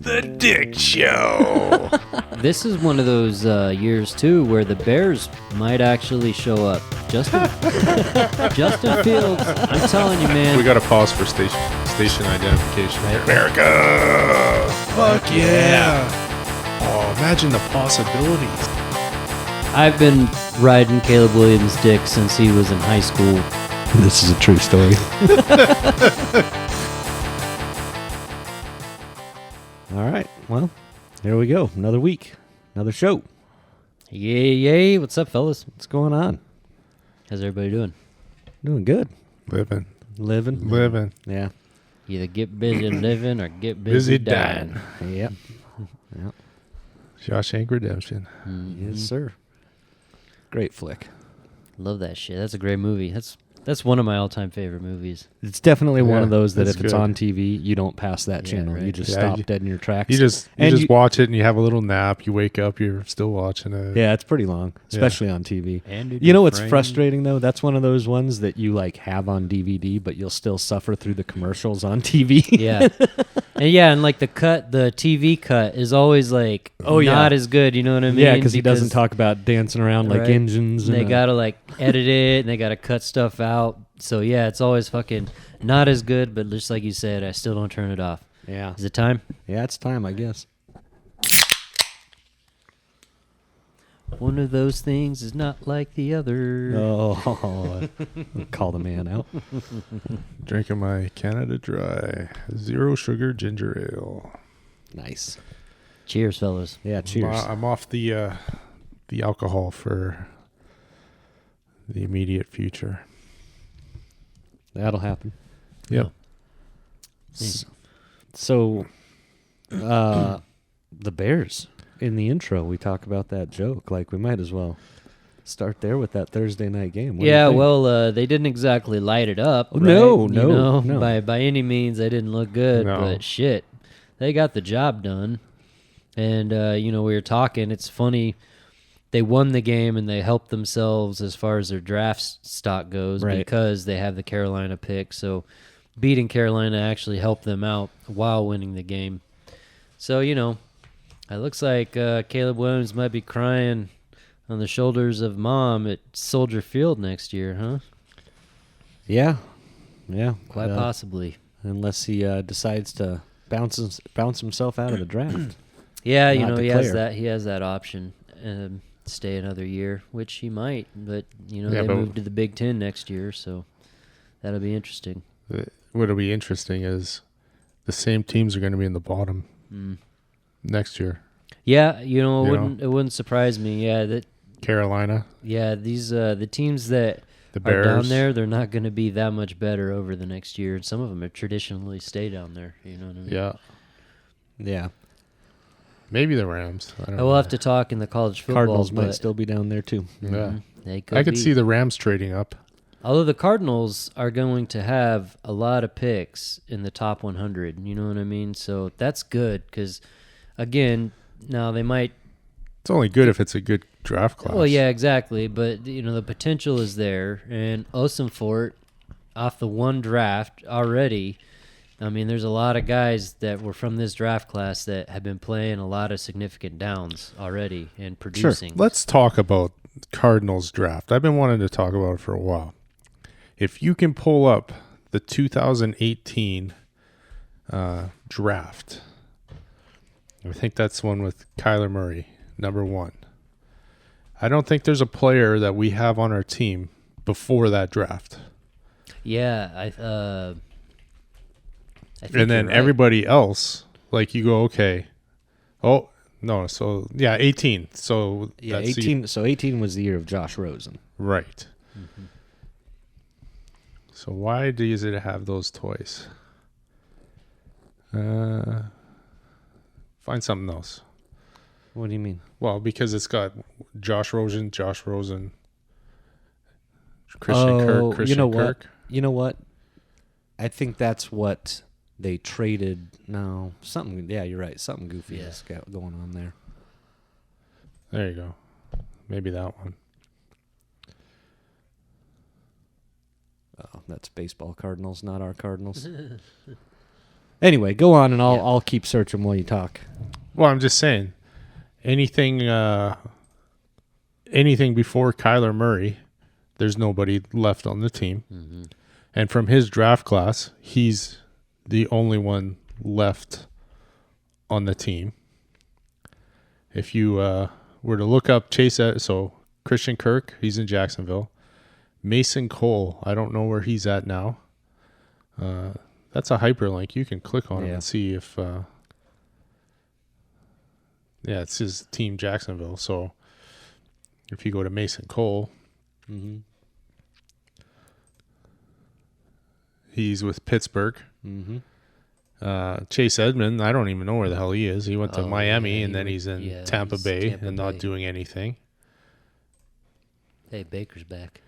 The Dick Show. This is one of those years, too, where the Bears might actually show up. Justin Fields, I'm telling you, man. We got to pause for station identification. Right. America! Fuck yeah! Oh, imagine the possibilities. I've been riding Caleb Williams' dick since he was in high school. This is a true story. All right. Well, here we go. Another week. Another show. Yay. What's up, fellas? What's going on? How's everybody doing? Doing good. Living. Yeah. Either get busy living or get busy dying. Yep. Shawshank Redemption. Mm-hmm. Yes, sir. Great flick. Love that shit. That's a great movie. That's one of my all-time favorite movies. It's definitely one of those that that's if it's good. on TV, you don't pass that channel. right. You just Yeah, stop you- dead in your tracks. You just And watch it and you have a little nap. You wake up, you're still watching it. Yeah, it's pretty long, especially on TV. And You know what's frustrating though? That's one of those ones that you like have on DVD, but you'll still suffer through the commercials on TV. Yeah. and like the TV cut is always like not as good, you know what I mean? Yeah, because he doesn't talk about dancing around like Right. engines. And they and, gotta like edit it and they gotta cut stuff out. So yeah, it's always fucking not as good, but just like you said, I still don't turn it off. yeah, Is it time? yeah, it's time, I guess. One of those things is not like the other. Oh, call the man out. Drinking my Canada Dry 0 sugar ginger ale. Nice. Cheers, fellas. Yeah, cheers. I'm off the alcohol for the immediate future. That'll happen. Yep. So, the Bears. In the intro, we talk about that joke. Like, we might as well start there with that Thursday night game. What do you Yeah, think? well, they didn't exactly light it up. Oh, right? no, You no, know, no. By any means, they didn't look good, No. but shit, they got the job done. And, we were talking. It's funny. They won the game and they helped themselves as far as their draft stock goes Right. because they have the Carolina pick. So beating Carolina actually helped them out while winning the game. So, it looks like Caleb Williams might be crying on the shoulders of mom at Soldier Field next year, huh? Yeah. Quite possibly. Unless he decides to bounce himself out of the draft. Yeah, Not he has declare. that option. Stay another year, which he might, but Yeah, they but- move to the Big Ten next year, so that'll be interesting. What'll be interesting is the same teams are going to be in the bottom next year. Yeah, it know? wouldn't surprise me. Yeah, Carolina, these the teams that the are Bears. down there, they're not going to be that much better over the next year. And some of them have traditionally stay down there. You know what I mean? Yeah. Yeah. Maybe the Rams. I don't know. We'll have to talk in the college football. Cardinals might but- still be down there, too. Yeah. They could I could be. see the Rams trading up. Although the Cardinals are going to have a lot of picks in the top 100, you know what I mean? So that's good because, again, now they might. It's only good if it's a good draft class. Well, yeah, exactly. But the potential is there, and Osenfort off the one draft already. I mean, there's a lot of guys that were from this draft class that have been playing a lot of significant downs already and Sure. producing. Let's talk about Cardinals draft. I've been wanting to talk about it for a while. If you can pull up the 2018 draft, I think that's one with Kyler Murray, number 1. I don't think there's a player that we have on our team before that draft. Yeah, I think And then you're right. everybody else, like you go, okay. Oh, no. So, yeah, 18. So, Yeah, that's 18. So 18 was the year of Josh Rosen. right. So why does it have those toys? Find something else. What do you mean? Well, because it's got Josh Rosen, Christian Kirk, Christian you know Kirk. what? You know what? I think that's what they traded. No, something. Yeah, you're right. Something goofy is going on there. There you go. Maybe that one. Oh, that's baseball Cardinals, not our Cardinals. Anyway, go on, and Yeah. I'll keep searching while you talk. Well, I'm just saying, anything before Kyler Murray, there's nobody left on the team. Mm-hmm. And from his draft class, he's the only one left on the team. If you were to look up so Christian Kirk, he's in Jacksonville. Mason Cole, I don't know where he's at now. That's a hyperlink. You can click on him and see if... it's his team, Jacksonville. So if you go to Mason Cole, Mm-hmm. he's with Pittsburgh. Mm-hmm. Chase Edmond, I don't even know where the hell he is. He went to Miami, yeah, and then he's in Tampa Bay Tampa and not Bay. doing anything. Hey, Baker's back.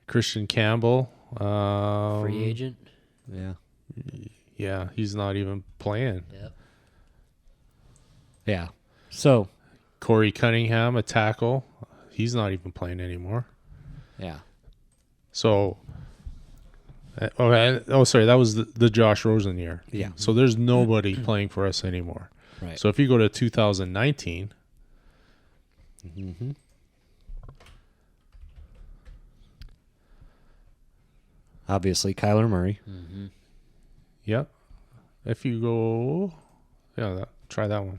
Christian Campbell. Free agent. Yeah. Yeah, he's not even playing. Yep. Yeah. So, Corey Cunningham, a tackle. He's not even playing anymore. yeah. So, sorry, that was the Josh Rosen year. Yeah. So there's nobody playing for us anymore. Right. So if you go to 2019, Mm-hmm. Obviously, Kyler Murray. Mm-hmm. yep. If you go, try that one.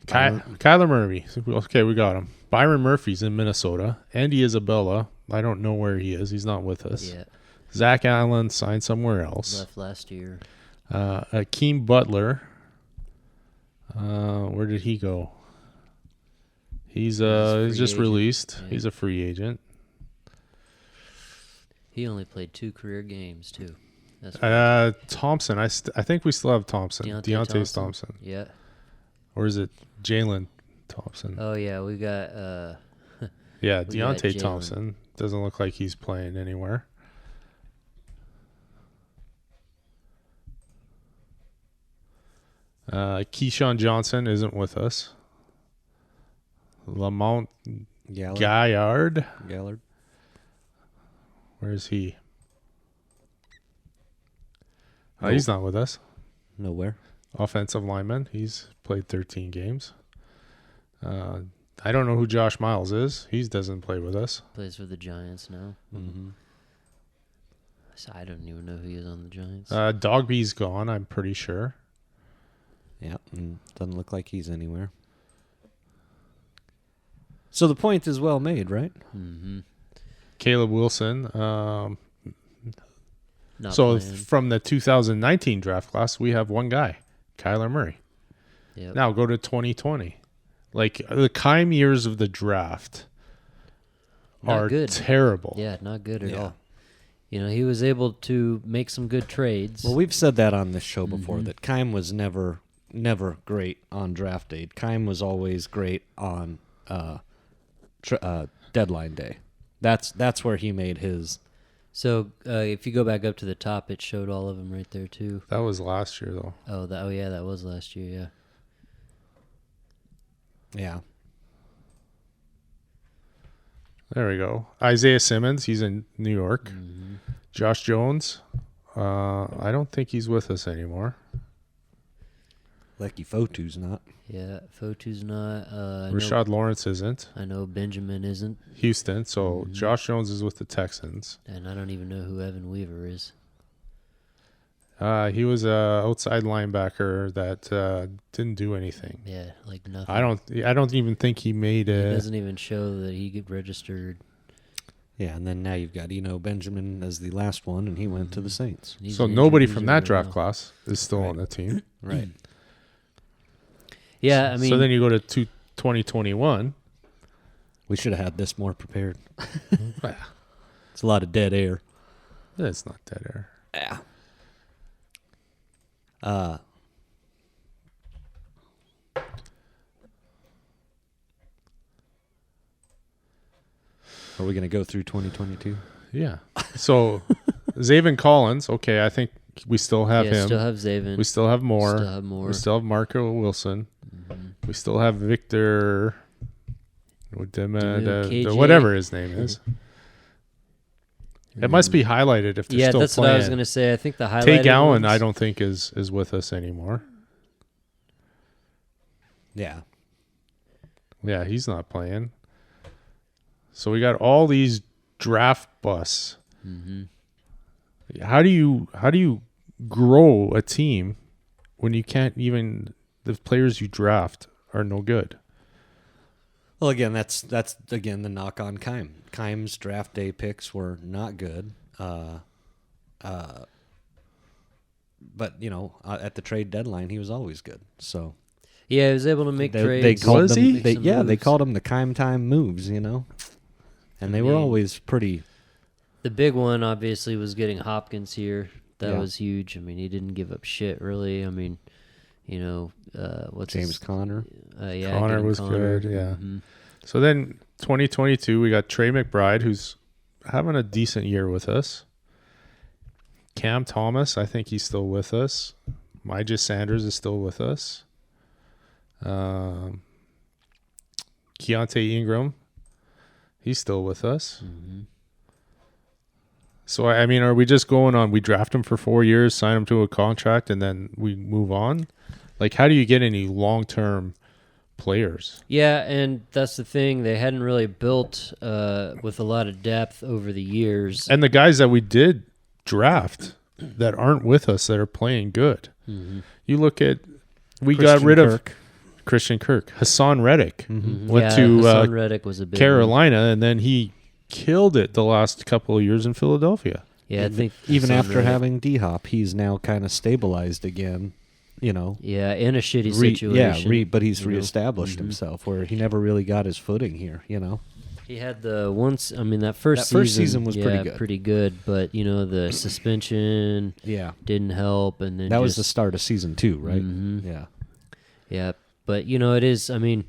Kyler Murray. Okay, we got him. Byron Murphy's in Minnesota. Andy Isabella, I don't know where he is. He's not with us. Yeah. Zach Allen signed somewhere else. Left last year. Akeem Butler. Where did he go? He's free just agent. released. Yeah. He's a free agent. He only played 2 career games too. That's Thompson. I think we still have Thompson. Deontay Thompson. Yeah. Or is it Jalen Thompson? Oh yeah, we got Yeah, we got Deontay Jalen. Thompson. Doesn't look like he's playing anywhere. Keyshawn Johnson isn't with us. Lamont Gaillard. Gallard. Where is he? He's not with us. Nowhere. Offensive lineman. He's played 13 games. I don't know who Josh Miles is. He doesn't play with us. plays for the Giants now. Mm-hmm. So I don't even know who he is on the Giants. Dogby's gone, I'm pretty sure. Yeah. Doesn't look like he's anywhere. So the point is well made, right? Mm-hmm. Caleb Wilson. Not So playing. from the 2019 draft class, we have one guy, Kyler Murray. Yep. Now go to 2020. Like the Keim years of the draft Not are good. terrible. Yeah, not good at Yeah. all. You know, he was able to make some good trades. Well, we've said that on this show before, Mhm. that Keim was never great on draft day. Keim was always great on deadline day. That's where he made his. So if you go back up to the top, it showed all of them right there too. That was last year, though. Oh yeah, that was last year. Yeah. Yeah. There we go. Isaiah Simmons, he's in New York. Mm-hmm. Josh Jones, I don't think he's with us anymore. Lecky Fotu's not. Yeah, Fotu's not. Rashad Lawrence isn't. I know Benjamin isn't, Houston, so Mhm. Josh Jones is with the Texans. and I don't even know who Evan Weaver is. He was a outside linebacker that didn't do anything. Yeah, like nothing. I don't even think he made It it. doesn't even show that he get registered. Yeah, and then now you've got Benjamin as the last one, and he went to the Saints. He's So an nobody injured from user that right draft now. class is still Right. on the team. Right. Yeah, I mean, so then you go to 2021. We should have had this more prepared. Well, It's a lot of dead air. it's not dead air. Yeah. Are we going to go through 2022? Yeah. So Zaven Collins, okay, I think we still have him. Still have Zaven. We still have more. Still have more. We still have Marco Wilson. Mhm. We still have Victor, KJ. whatever his name is. It must be highlighted if they're Yeah, still that's playing. what I was going to say. I think the highlighted Tay Gowan, ones- I don't think is with us anymore. Yeah. Yeah, he's not playing. So we got all these draft busts. How do you grow a team when you can't even the players you draft are no good? Well, again, that's again the knock on Keim. Keim's draft day picks were not good. But at the trade deadline, he was always good. So Yeah, he was able to make trades. They called Was them, he? make some they moves. called them the Keim time moves. And they were mean, always pretty. The big one, obviously, was getting Hopkins here. That Yeah. was huge. I mean, he didn't give up shit, really. I mean, what's James his, Conner. Yeah, Connor getting was Connor. good, yeah. Mhm. So then 2022, we got Trey McBride, who's having a decent year with us. Cam Thomas, I think he's still with us. Myjah Sanders is still with us. Keontae Ingram, he's still with us. So, I mean, are we just going on, we draft him for 4 years, sign him to a contract, and then we move on? Like, how do you get any long-term players? Yeah, and that's the thing. They hadn't really built with a lot of depth over the years. And the guys that we did draft that aren't with us that are playing good. You look at, we got rid of Christian Kirk. Hassan Reddick went to Hassan Reddick was a big Carolina, and then he killed it the last couple of years in Philadelphia. one. Yeah, I think Even Hassan after Reddick- having D-Hop, he's now kind of stabilized again. Yeah, in a shitty situation. But he's you know. reestablished himself where he never really got his footing here. He had that first season was pretty good. But the suspension Yeah. didn't help, and then That was the start of season 2, right? Mhm. Yeah, but it is. I mean,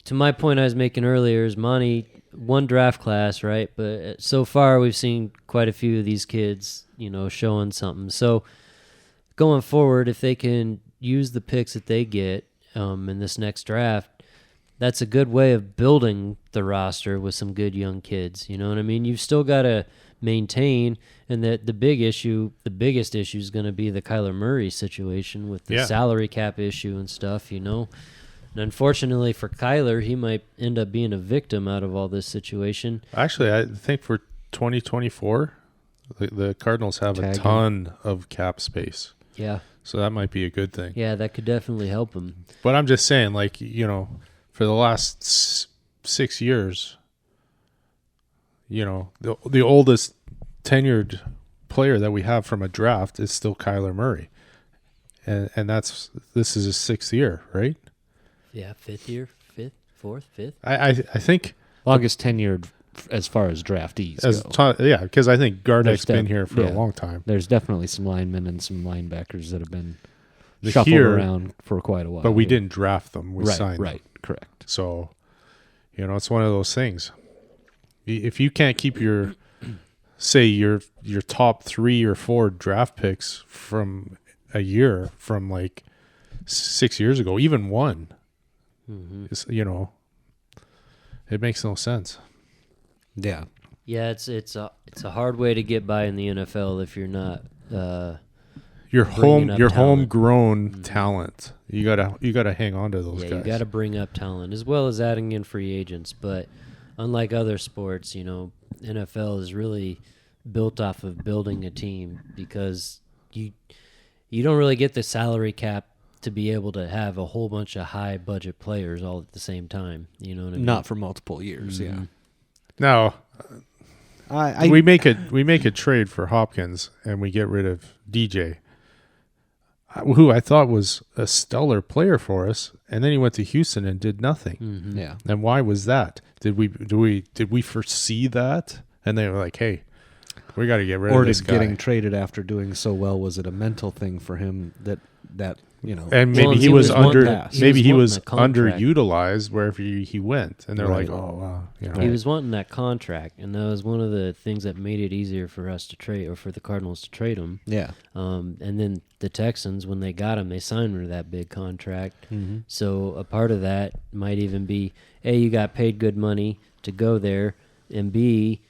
to my point I was making earlier, is Monty one draft class, right? But so far we've seen quite a few of these kids, showing something. So going forward, if they can use the picks that they get in this next draft, that's a good way of building the roster with some good young kids. You know what I mean? You've still got to maintain, and that the biggest issue is going to be the Kyler Murray situation with the salary cap issue and stuff, And unfortunately for Kyler, he might end up being a victim out of all this situation. Actually, I think for 2024, the Cardinals have a ton of cap space. Yeah. So that might be a good thing. Yeah, that could definitely help him. But I'm just saying, for the last 6 years, the oldest tenured player that we have from a draft is still Kyler Murray. And this is his 6th year, right? Yeah, fourth, fifth. I think Longest tenured as far as draftees go. because I think Gardeck's There's been here for a yeah. long time. There's definitely some linemen and some linebackers that have been The shuffled here- around for quite a while. But we Yeah. didn't draft them. We signed them. Right, correct. So, it's one of those things. If you can't keep your top 3 or 4 draft picks from a year from like 6 years ago, even one, it makes no sense. Yeah. Yeah, it's a hard way to get by in the NFL if you're not Your bringing up talent. homegrown talent. You gotta hang on to those Yeah, guys. you got to bring up talent as well as adding in free agents. But unlike other sports, NFL is really built off of building a team because you don't really get the salary cap to be able to have a whole bunch of high budget players all at the same time. You know what I mean? Not for multiple years, yeah. Now I we make a trade for Hopkins and we get rid of DJ, who I thought was a stellar player for us, and then he went to Houston and did nothing. yeah. And why was that? Did we foresee that? And they were like, "Hey, we got to get rid Or of this did guy." getting traded after doing so well, was it a mental thing for him that And maybe Well, he he was was wanting that- maybe he wanting was that contract. underutilized wherever he went, and they're Right. like, "Oh, wow." He was wanting that contract, and that was one of the things that made it easier for us to trade, or for the Cardinals to trade him. Yeah. And then the Texans, when they got him, they signed him to that big contract. Mm-hmm. So a part of that might even be, A, you got paid good money to go there, and B,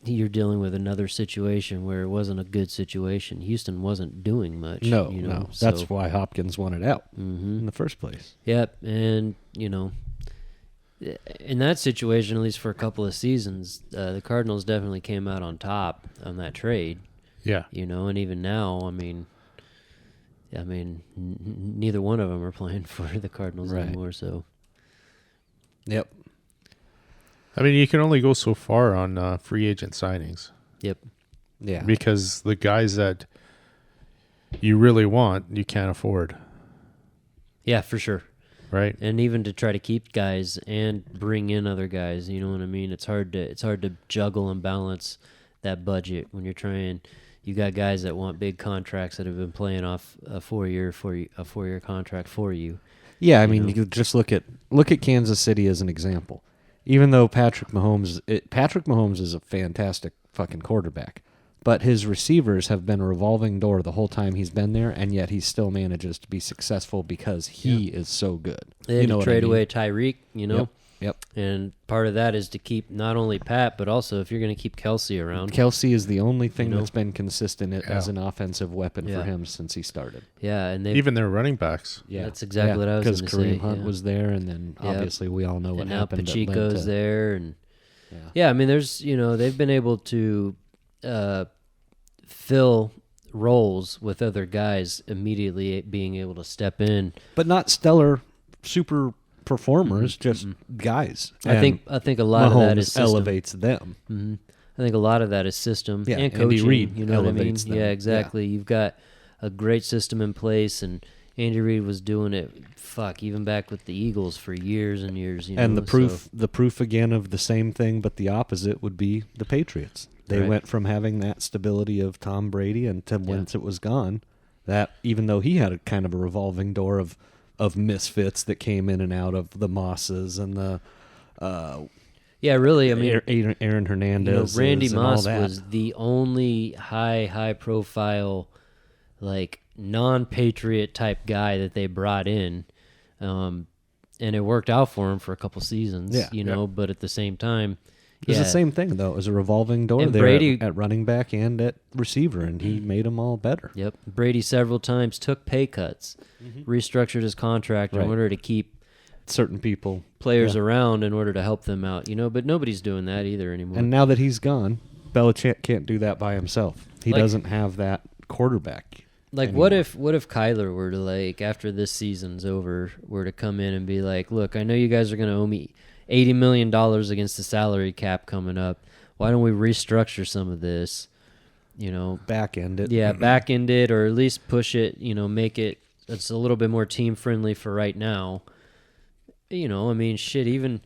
you're dealing with another situation where it wasn't a good situation. Houston wasn't doing much. No, you know, no. so- That's why Hopkins wanted out Mhm. in the first place. Yep, and in that situation, at least for a couple of seasons, the Cardinals definitely came out on top on that trade. Yeah. And even now, neither one of them are playing for the Cardinals Right. anymore. So Yep. I mean, you can only go so far on free agent signings yep, Yeah. because the guys that you really want, you can't afford, yeah, for sure. right? And even to try to keep guys and bring in other guys, you know what I mean? It's hard to juggle and balance that budget when you're trying. You got guys that want big contracts that have been playing off a 4-year contract for you. Yeah, I You mean, know? you could just look at Kansas City as an example. Even though Patrick Mahomes is a fantastic fucking quarterback, but his receivers have been a revolving door the whole time he's been there, and yet he still manages to be successful because he is so good. They had You know to what I trade mean? away Tyreek, Yep. And part of that is to keep not only Pat, but also if you're going to keep Kelsey around. Kelsey is the only thing You know? that's been consistent as Yeah. an offensive weapon Yeah. for him since he started. Yeah, and they Even their running backs. Yeah, That's exactly what I was Because gonna say, Kareem Hunt yeah. was there, and then Yep. obviously we all know what and now happened. that led Pacheco's to- there, and Yeah. yeah, I mean, there's they've been able to fill roles with other guys immediately being able to step in. But not stellar super performers, just guys. I think a lot of that is Mahomes system. elevates them. Mhm. I think a lot of that is system Yeah, and Andy coaching. Reid You know what I mean? elevates them. Yeah, Yeah. exactly. You've got a great system in place, and Andy Reid was doing it. Even back with the Eagles for years and years. And the proof again of the same thing, but the opposite would be the Patriots. They Right. went from having that stability of Tom Brady and to once it was gone, that even though he had a kind of a revolving door of misfits that came in and out of the Mosses and the yeah, really. I mean, Aaron Hernandez, Randy and all Moss that. was the only high profile, like non-Patriot type guy that they brought in, and it worked out for him for a couple seasons. Yeah, But at the same time, It was the same thing, though. It was a revolving door And there Brady- at running back and at receiver, and he made them all better. Yep, Brady several times took pay cuts, restructured his contract in Right. order to keep Certain people. players Yeah. around in order to help them out. But nobody's doing that either anymore. And now that he's gone, Belichick can't do that by himself. He Like- doesn't have that quarterback. Like, anymore. what if Kyler were to, like, after this season's over, were to come in and be like, look, I know you guys are going to owe me $80 million against the salary cap coming up. Why don't we restructure some of this? Back end it. Yeah, back end it, or at least push it, make it's a little bit more team friendly for right now. I mean, shit, even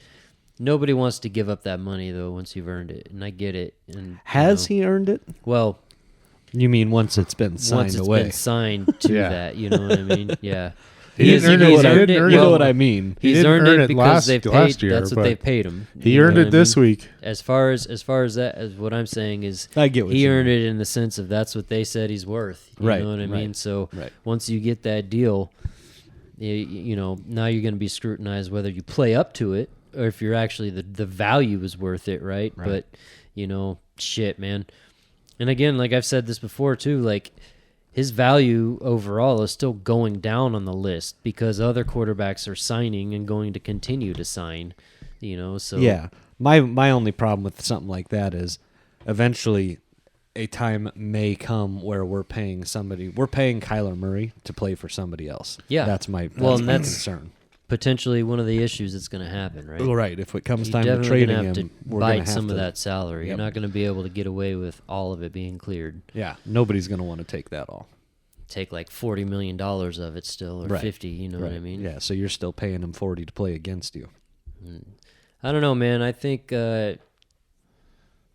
nobody wants to give up that money, though, once you've earned it. And I get it. And Has he earned it? Well, You mean once it's been signed once it's away? been signed to Yeah. that, you know what I mean? Yeah. He didn't earn it- he's he earned didn't it. earn You know well, what I mean? He He's didn't earned earn it it because they've last paid. year, That's what but they've paid him. He You know earned what it I this mean? week. As far as that, as what I'm saying is, I get what he you earned mean. it in the sense of that's what they said he's worth. You Right, know what I mean? right, So right. once you get that deal, now you're going to be scrutinized whether you play up to it or if you're actually the value is worth it, right? Right. But shit, man. And again, like I've said this before too, like his value overall is still going down on the list because other quarterbacks are signing and going to continue to sign. So Yeah. My only problem with something like that is eventually a time may come where we're paying Kyler Murray to play for somebody else. Yeah. That's my Well, that's and my that's- concern. potentially one of the issues that's going to happen, right? Well, right. If it comes You're time to definitely trading gonna have him, to we're going to bite have some to, of that salary. Yep. You're not going to be able to get away with all of it being cleared. Yeah. Nobody's going to want to take that all. Take like $40 million of it still, or Right. 50. You know what I mean? Yeah. So you're still paying him 40 to play against you. I don't know, man. I think they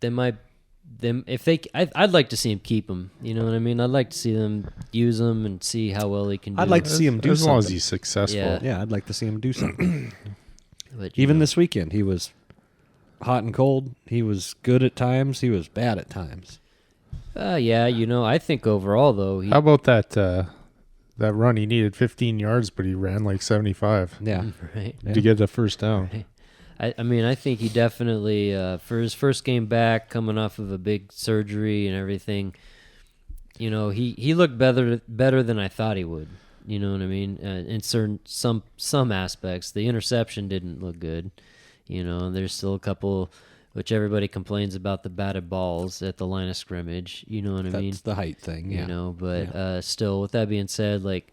might. I'd like to see him keep him. You know what I mean? I'd like to see them use him and see how well he can do. I'd like it. to see him do as long as something. he's successful. Yeah. Yeah, I'd like to see him do something. But, Even this weekend, he was hot and cold. He was good at times. He was bad at times. yeah. I think overall though, How about that run? He needed 15 yards, but he ran like 75 Yeah. right. Yeah. to get the first down. Right. I mean, I think he definitely, for his first game back, coming off of a big surgery and everything, he looked better than I thought he would. You know what I mean? In some aspects, the interception didn't look good. There's still a couple, which everybody complains about, the batted balls at the line of scrimmage. You know what I mean? That's the height thing, yeah. But still, with that being said, like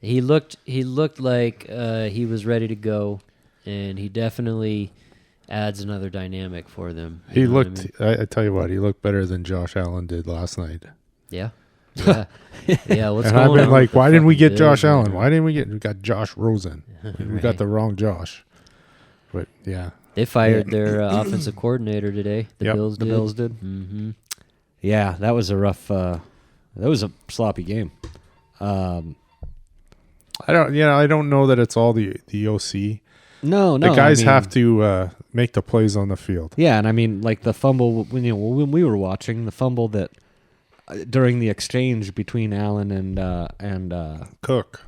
he looked like he was ready to go, and he definitely adds another dynamic for them. He looked. I tell you what, he looked better than Josh Allen did last night. Yeah. Yeah. Yeah. What's And going I've been on like, with the why didn't we fucking get Josh Bills, Allen? man? Why didn't we got Josh Rosen? We got the wrong Josh. But yeah, They fired their offensive coordinator today. The Yep. Bills The did. Bills did. Mm-hmm. Yeah, that was a rough. That was a sloppy game. I don't know that it's all the OC. No, The guys have to make the plays on the field. Yeah, and I mean, like the fumble when we were watching the fumble that during the exchange between Allen and Cook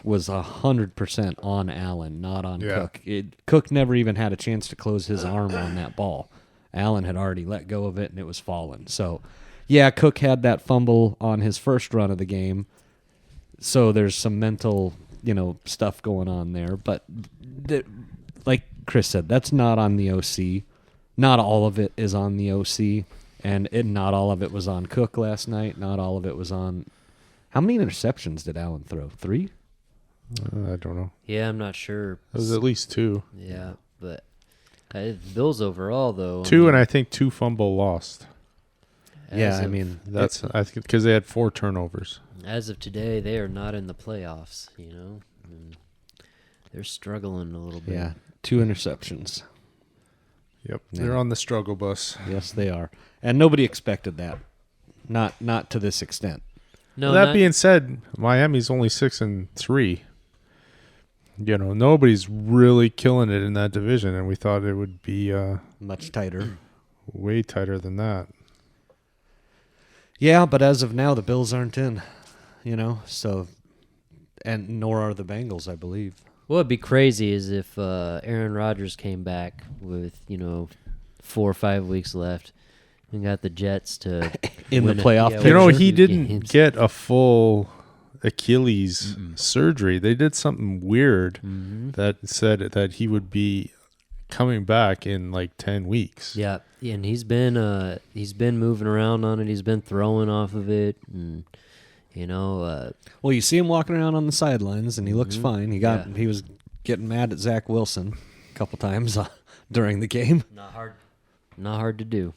was 100% on Allen, not on Cook. Cook never even had a chance to close his arm on that ball. Allen had already let go of it, and it was fallen. So, yeah, Cook had that fumble on his first run of the game. So there's some mental, stuff going on there. But like Chris said, that's not on the OC. Not all of it is on the OC. And not all of it was on Cook last night. Not all of it was on... How many interceptions did Allen throw? 3? I don't know. Yeah, I'm not sure. It was at least 2. Yeah, but Bills overall, though. 2, and I think 2 fumble lost. Yeah, I mean... That's I think because they had 4 turnovers. As of today, they are not in the playoffs, And they're struggling a little bit. Yeah, 2 interceptions. Yep, Yeah. they're on the struggle bus. Yes, they are. And nobody expected that. Not to this extent. No, That being said, Miami's only 6-3. Nobody's really killing it in that division, and we thought it would be Much tighter. way tighter than that. Yeah, but as of now, the Bills aren't in. So... And nor are the Bengals, I believe. What would be crazy is if Aaron Rodgers came back with 4 or 5 weeks left and got the Jets to In the win playoff win picture. He few didn't games. get a full Achilles surgery. They did something weird that said that he would be coming back in like 10 weeks. Yeah, and he's been moving around on it. He's been throwing off of it, and Well, you see him walking around on the sidelines, and he looks fine. He was getting mad at Zach Wilson a couple times during the game. not hard to do.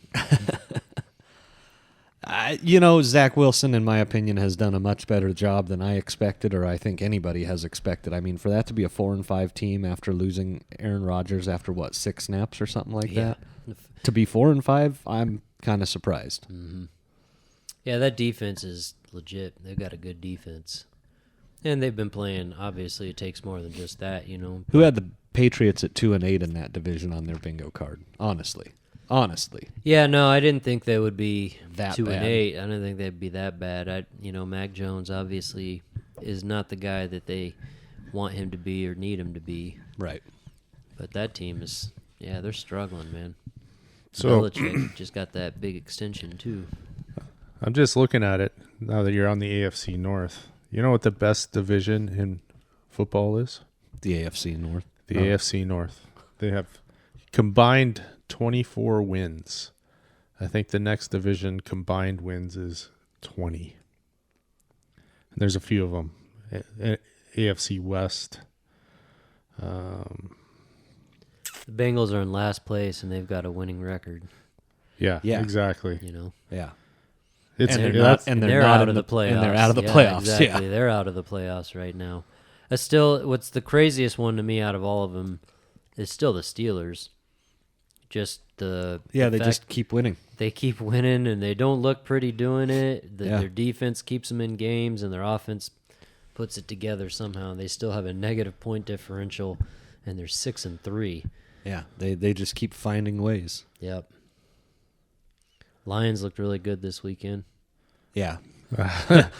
Zach Wilson, in my opinion, has done a much better job than I expected, or I think anybody has expected. I mean, for that to be a 4-5 team after losing Aaron Rodgers after 6 snaps or something like that, to be 4-5, I'm kind of surprised. Mm-hmm. Yeah, that defense is legit. They've got a good defense. And they've been playing. Obviously, it takes more than just that, Who had the Patriots at 2-8 in that division on their bingo card? Honestly. Yeah, no, I didn't think they would be That 2-8. bad. I didn't think they'd be that bad. Mac Jones obviously is not the guy that they want him to be or need him to be. Right. But that team is, they're struggling, man. So Belichick just got that big extension too. I'm just looking at it now that you're on the AFC North. You know what the best division in football is? The AFC North. The AFC North. They have combined 24 wins. I think the next division combined wins is 20. And there's a few of them. AFC West. The Bengals are in last place and they've got a winning record. Yeah, exactly. Yeah. It's And they're out in of the playoffs. And they're out of the Yeah, playoffs. Exactly. Yeah. They're out of the playoffs right now. Still, what's the craziest one to me out of all of them is still the Steelers. Just the They fact just keep winning. they keep winning and they don't look pretty doing it. Yeah. Their defense keeps them in games and their offense puts it together somehow. They still have a negative point differential and they're 6-3. Yeah, they just keep finding ways. Yep. Lions looked really good this weekend. Yeah.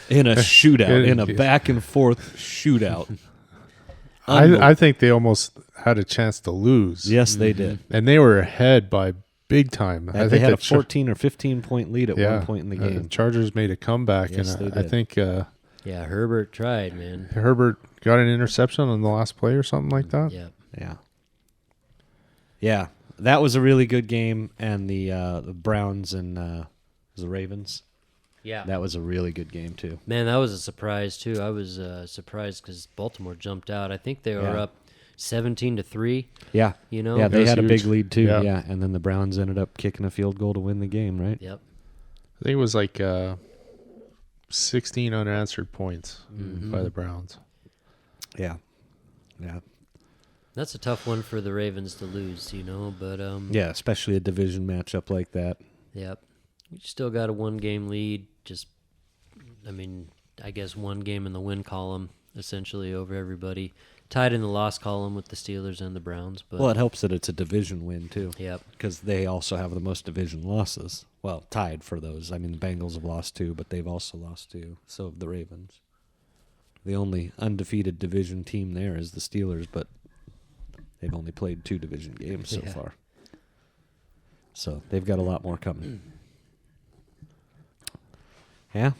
In a shootout, in a back and forth shootout. I think they almost had a chance to lose. Yes, they did. And they were ahead by big time. I They think had a the 14 or 15 point lead at one point in the game. The Chargers made a comeback, Yes, and they I did. think Yeah, Herbert tried, man. Herbert got an interception on the last play or something like that. Yeah. Yeah. Yeah, that was a really good game, and the Browns and the Ravens. Yeah. That was a really good game too. Man, that was a surprise too. I was surprised because Baltimore jumped out. I think they were Yeah. up 17-3. Yeah, You know. yeah, they was had a huge. big lead too. Yeah. Yeah, and then the Browns ended up kicking a field goal to win the game, right? Yep. I think it was like 16 unanswered points by the Browns. Yeah, yeah, That's a tough one for the Ravens to lose, you know. But yeah. Especially a division matchup like that. Yep. You still got a 1-game lead. Just, I mean, I guess 1 game in the win column essentially over everybody. Tied in the loss column with the Steelers and the Browns. But Well, it helps that it's a division win too. Yep. Because they also have the most division losses. Well, tied for those. I mean, the Bengals have lost 2, but they've also lost 2. So have the Ravens. The only undefeated division team there is the Steelers, but they've only played 2 division games so Yeah. far. So they've got a lot more coming. Yeah.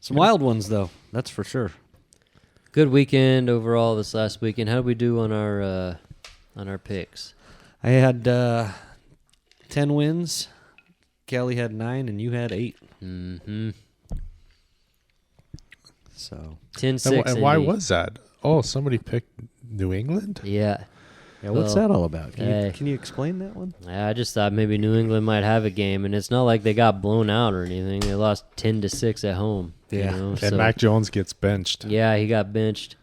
Some wild ones, though. That's for sure. Good weekend overall this last weekend. How did we do on our picks? I had 10 wins. Kelly had 9, and you had 8. Mm-hmm. So 10-6. And why Indy. was that? Oh, somebody picked New England? Yeah. yeah, what's Well, that all about? hey. Can you explain that one? I just thought maybe New England might have a game, and it's not like they got blown out or anything. They lost 10-6 at home. Yeah. You know? And So, Mac Jones gets benched. yeah, he got benched.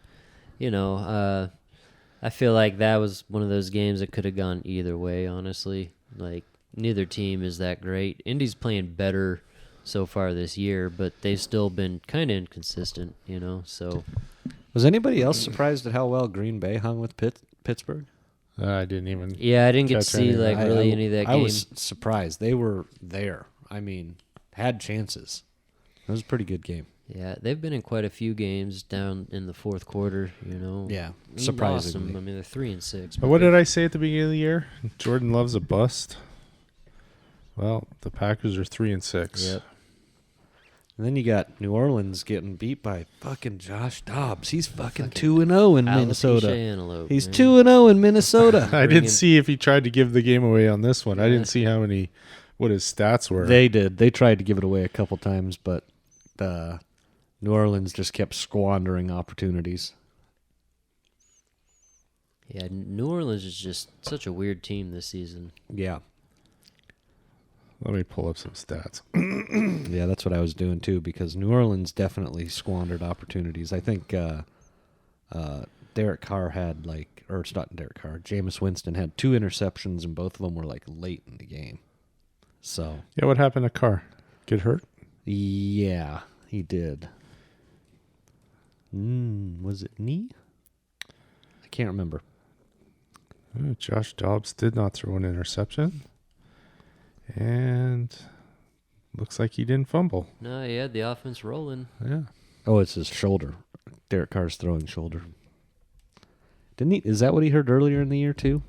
You know, I feel like that was one of those games that could have gone either way, honestly. Like, neither team is that great. Indy's playing better so far this year, but they've still been kind of inconsistent, you know, so. Was anybody else surprised at how well Green Bay hung with Pittsburgh? I didn't even. Yeah, I didn't get to Catch see, any of like, that. really any of that I game. was surprised. They were there. I mean, had chances. It was a pretty good game. Yeah, they've been in quite a few games down in the fourth quarter, you know. Yeah, We lost surprisingly. them. I mean, they're 3-6. But what did I say at the beginning of the year? Jordan Love's a bust. Well, the Packers are 3-6. Yep. And then you got New Orleans getting beat by fucking Josh Dobbs. He's fucking 2-0 in Minnesota. Alopecia antelope, He's man. 2-0 in Minnesota. I Bring didn't in- see if he tried to give the game away on this one. I Yeah. didn't see what his stats were. They did. They tried to give it away a couple times, but New Orleans just kept squandering opportunities. Yeah, New Orleans is just such a weird team this season. Yeah. Let me pull up some stats. Yeah, that's what I was doing too, because New Orleans definitely squandered opportunities. I think Derek Carr had or it's not Derek Carr, Jameis Winston had 2 interceptions, and both of them were like late in the game. So Yeah, what happened to Carr? Get hurt? yeah, he did. Was it knee? I can't remember. Josh Dobbs did not throw an interception. And looks like he didn't fumble. No, he had the offense rolling. Yeah. Oh, it's his shoulder. Derek Carr's throwing shoulder. Didn't he? Is that what he heard earlier in the year too?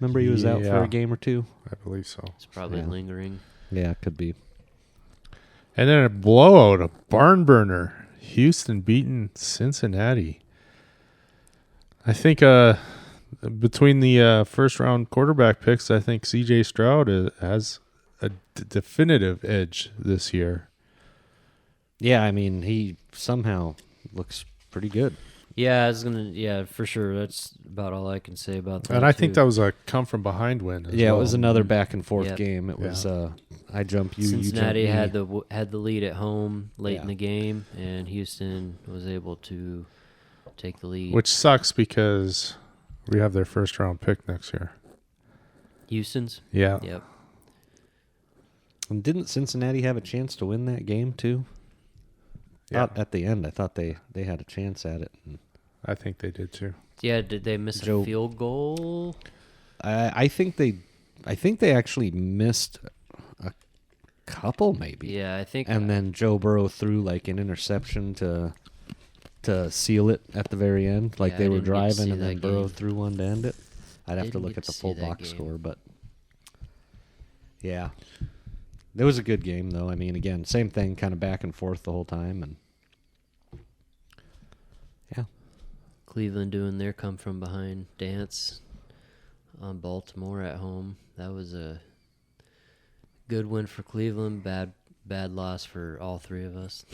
Remember he was out for Yeah. a game or 2? I believe so. It's probably Yeah. lingering. Yeah, it could be. And then a blowout, a barn burner. Houston beating Cincinnati. I think between the first round quarterback picks, I think C.J. Stroud has a definitive edge this year. Yeah, I mean, he somehow looks pretty good. Yeah, yeah, for sure. That's about all I can say about that. And I think too. that was a come from behind win. Yeah, well. it was another back and forth Yep. game. It Yeah. was I jump you, Cincinnati you jump had the lead at home late Yeah. in the game, and Houston was able to take the lead. Which sucks because we have their first round pick next year. Houston's? Yeah. Yep. And didn't Cincinnati have a chance to win that game too? Yeah. At the end, I thought they had a chance at it. And I think they did too. Yeah, did they miss Joe- a field goal? I think they actually missed a couple maybe. Yeah, I think. And then Joe Burrow threw like an interception to to seal it at the very end. Like Yeah, they I were didn't get to see driving and then that Burrow game. threw one to end it. I'd have to Didn't look get at the to see full that box game. score, but yeah. It was a good game, though. I mean, again, same thing, kind of back and forth the whole time. And yeah. Cleveland doing their come from behind dance on Baltimore at home. That was a good win for Cleveland. Bad loss for all three of us.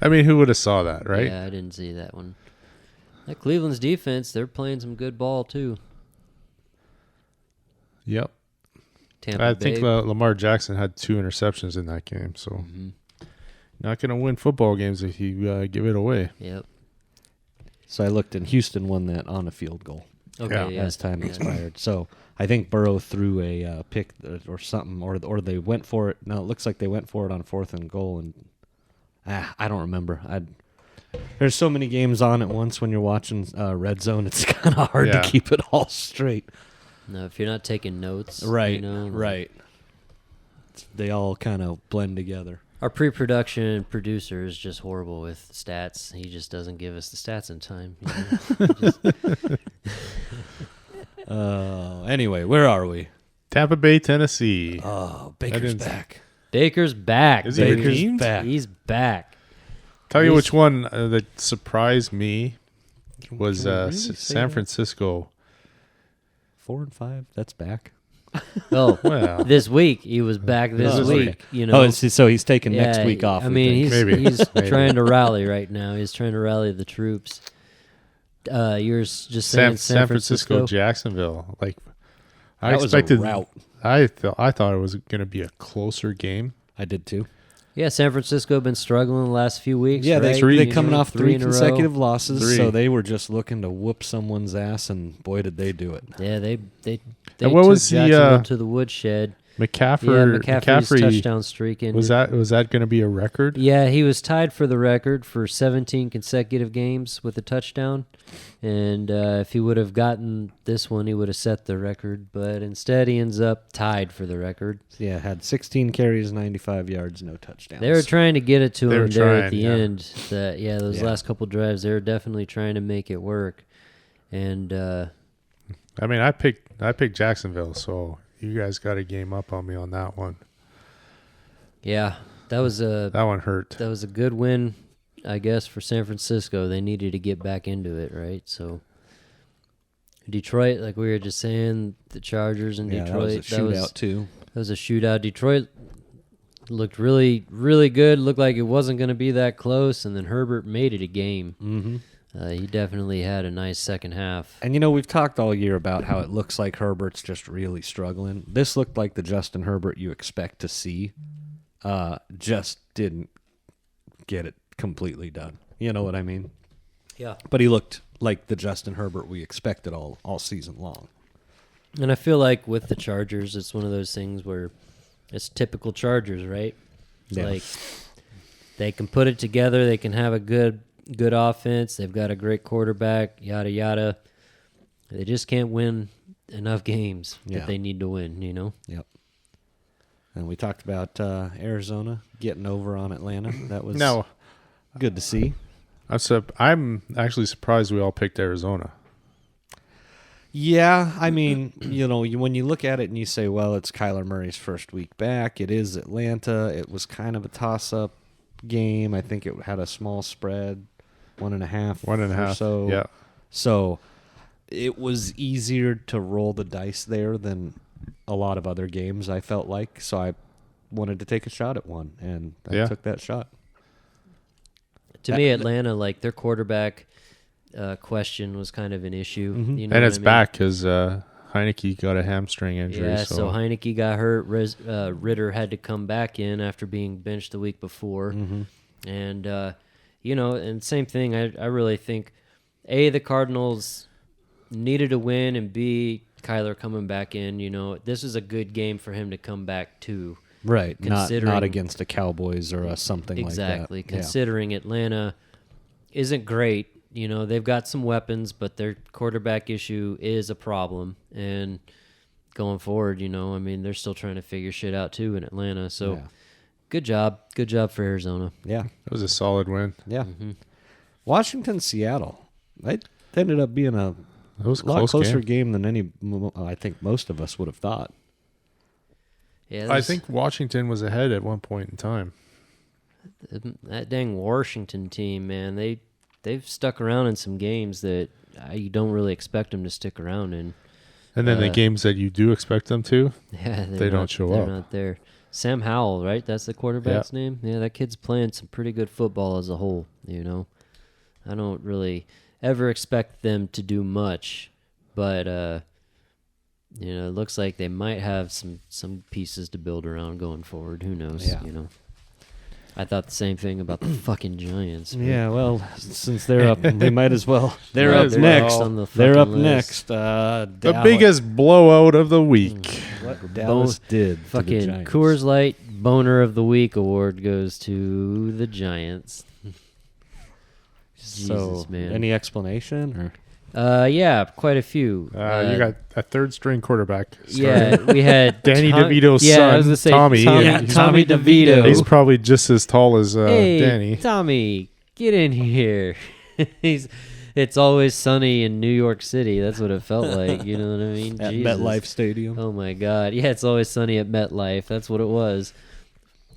I mean, who would have saw that, right? Yeah, I didn't see that one. That Cleveland's defense, they're playing some good ball too. Yep. Tampa I Bay. think Lamar Jackson had 2 interceptions in that game, so not going to win football games if you give it away. Yep. So I looked, and Houston won that on a field goal Okay. Yeah. as time expired. So I think Burrow threw a pick or something, or they went for it. No, it looks like they went for it on 4th and goal, and I don't remember. There's so many games on at once when you're watching Red Zone. It's kind of hard to keep it all straight. No, if you're not taking notes, Right, you know, right. They all kind of blend together. Our pre-production producer is just horrible with stats. He just doesn't give us the stats in time. You know? Anyway, where are we? Tampa Bay, Tennessee. Oh, Baker's back. Baker's back. Is he baby. redeemed? back. He's back. Tell you He's- which one that surprised me was can we really say San that? Francisco. 4 and 5. That's back. Oh, Well, this week he was back. This Oh, week, okay. you know. So he's taking next week off. I we mean, think. Maybe. he's Maybe. trying to rally right now. He's trying to rally the troops. You're just saying San Francisco, Jacksonville. Like I That was a expected. rout. I thought it was going to be a closer game. I did too. Yeah, San Francisco been struggling the last few weeks. Yeah, right? they You coming know, off 3 in a row. consecutive losses, 3. so they were just looking to whoop someone's ass, and boy, did they do it. Yeah, they And what took was the, Jacksonville to the woodshed. McCaffrey, McCaffrey's touchdown streak ended. was that going to be a record? Yeah, he was tied for the record for 17 consecutive games with a touchdown. And if he would have gotten this one, he would have set the record. But instead, he ends up tied for the record. Yeah, had 16 carries, 95 yards, no touchdowns. They were trying to get it to They him were there at trying, the yeah. end. Those Yeah. last couple drives, they were definitely trying to make it work. And I mean, I picked Jacksonville, so you guys got a game up on me on that one. yeah, that was a good win, I guess, for San Francisco. They needed to get back into it, right? So Detroit, like we were just saying, the Chargers in Detroit. that was a shootout too. That was a shootout. Detroit looked really, really good. Looked like it wasn't going to be that close, and then Herbert made it a game. Mm-hmm. He definitely had a nice second half. And we've talked all year about how it looks like Herbert's just really struggling. This looked like the Justin Herbert you expect to see. Just didn't get it completely done. You know what I mean? Yeah. But he looked like the Justin Herbert we expected all season long. And I feel like with the Chargers, it's one of those things where it's typical Chargers, right? Yeah. Like they can put it together. They can have a good offense. They've got a great quarterback, yada, yada. They just can't win enough games Yeah. that they need to win, you know? Yep. And we talked about Arizona getting over on Atlanta. That was good to see. I'm actually surprised we all picked Arizona. Yeah, I mean, when you look at it and you say, well, it's Kyler Murray's first week back. It is Atlanta. It was kind of a toss-up game. I think it had a small spread, 1.5. 1.5. or so. Yeah. So it was easier to roll the dice there than a lot of other games, I felt like. So I wanted to take a shot at one, and I took that shot. To me, Atlanta, like their quarterback question was kind of an issue. Mhm. You know And what it's I mean? back because Heineke got a hamstring injury. Yeah, so Heineke got hurt. Ritter had to come back in after being benched the week before. Mm-hmm. And, and same thing, I really think, A, the Cardinals needed to win, and B, Kyler coming back in. This is a good game for him to come back to. Right, not Considering- against the Cowboys or something Exactly. like that. Yeah. Considering Atlanta isn't great. They've got some weapons, but their quarterback issue is a problem. And going forward, they're still trying to figure shit out too in Atlanta. So Yeah. Good job. Good job for Arizona. Yeah. It was a solid win. Yeah. Washington, Seattle. That ended up being a It was a lot close closer game. game than I think most of us would have thought. Yeah, I think Washington was ahead at one point in time. that dang Washington team, man, they've stuck around in some games that you don't really expect them to stick around in. And then the games that you do expect them to, Yeah, they don't show they're up. not there. Sam Howell, right? That's the quarterback's name. Yeah, that kid's playing some pretty good football as a whole. I don't really ever expect them to do much, but it looks like they might have some pieces to build around going forward. Who knows? Yeah. I thought the same thing about the fucking Giants. but- Yeah, well, since they're up, they might as well. They're Might up as well. next. On the They're up fucking list. next. The biggest blowout of the week. What Dallas did. to the Fucking Giants. Coors Light Boner of the Week award goes to the Giants. So, Jesus, man. any explanation or? Yeah, quite a few. You got a third string quarterback. Yeah, we had Danny Tom- DeVito's yeah, I was son, gonna say Tommy. Tommy, Yeah, Tommy DeVito. He's probably just as tall as Hey, Danny. Tommy, get in here. It's always sunny in New York City. That's what it felt like. You know what I mean? At Jesus. MetLife Stadium. Oh my God. Yeah, it's always sunny at MetLife. That's what it was.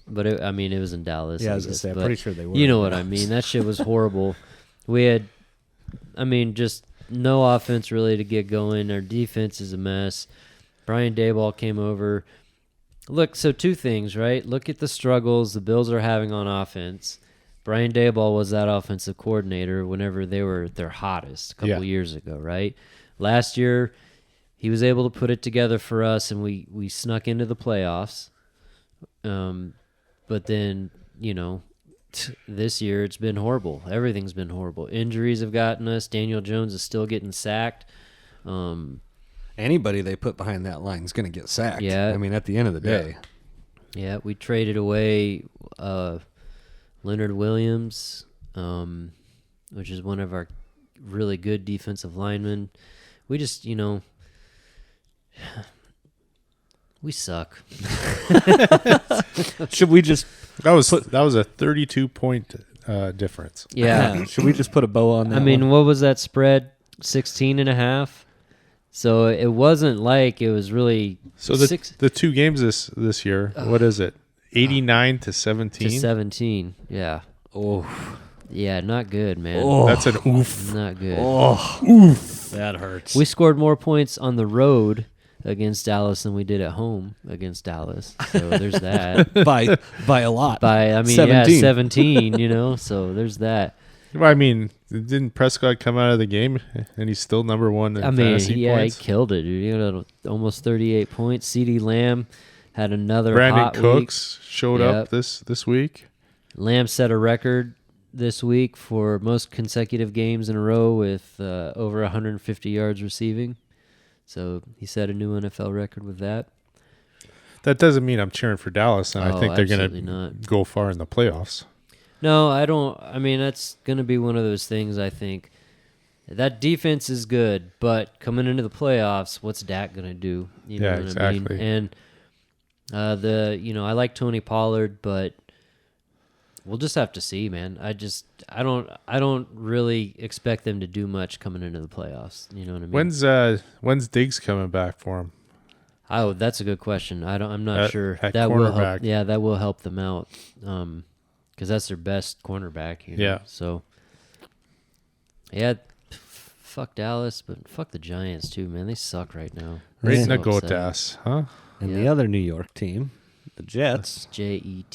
But it was in Dallas. Yeah, I I was going to guess, say, I'm but pretty sure they were. you know what I mean? That shit was horrible. We had, just no offense really to get going. Our defense is a mess. Brian Daboll came over. Look, so two things, right? Look at the struggles the Bills are having on offense. Brian Daboll was that offensive coordinator whenever they were at their hottest a couple years ago, right? Last year, he was able to put it together for us, and we snuck into the playoffs. But then, this year it's been horrible. Everything's been horrible. Injuries have gotten us. Daniel Jones is still getting sacked. Anybody they put behind that line is going to get sacked. Yeah. I mean, at the end of the day. Yeah, we traded away Leonard Williams, which is one of our really good defensive linemen. We just, we suck. Should we just That was a 32-point difference. Yeah. should we just put a bow on that? I mean, one? what was that spread? 16.5. So it wasn't like it was really So the two games this year, what is it? 89 to 17. to 17. Yeah. Oh, Yeah, not good, man. That's an oof. Not good. that hurts. We scored more points on the road against Dallas than we did at home against Dallas. So there's that. by a lot. 17. 17. So there's that. Well, I mean, didn't Prescott come out of the game and he's still number one in fantasy he points? killed it, dude. He had almost 38 points. CeeDee Lamb had another Brandon hot Cooks showed Yep. up this week. Lamb set a record this week for most consecutive games in a row with over 150 yards receiving. So he set a new NFL record with that. That doesn't mean I'm cheering for Dallas, and I Oh, think they're going absolutely to not. go far in the playoffs. No, I don't. That's going to be one of those things, I think. That defense is good, but coming into the playoffs, what's Dak going to do? You know what exactly. I mean? And I like Tony Pollard, but we'll just have to see, man. I don't really expect them to do much coming into the playoffs. You know what I mean? When's Diggs coming back for him? Oh, that's a good question. I'm not sure. At That will help. cornerback. Yeah, that will help them out. Because that's their best cornerback. Yeah. So, yeah, fuck Dallas, but fuck the Giants too, man. They suck right now. Right in So the goat upsetting. ass, huh? And Yeah. the other New York team, the Jets, Jets.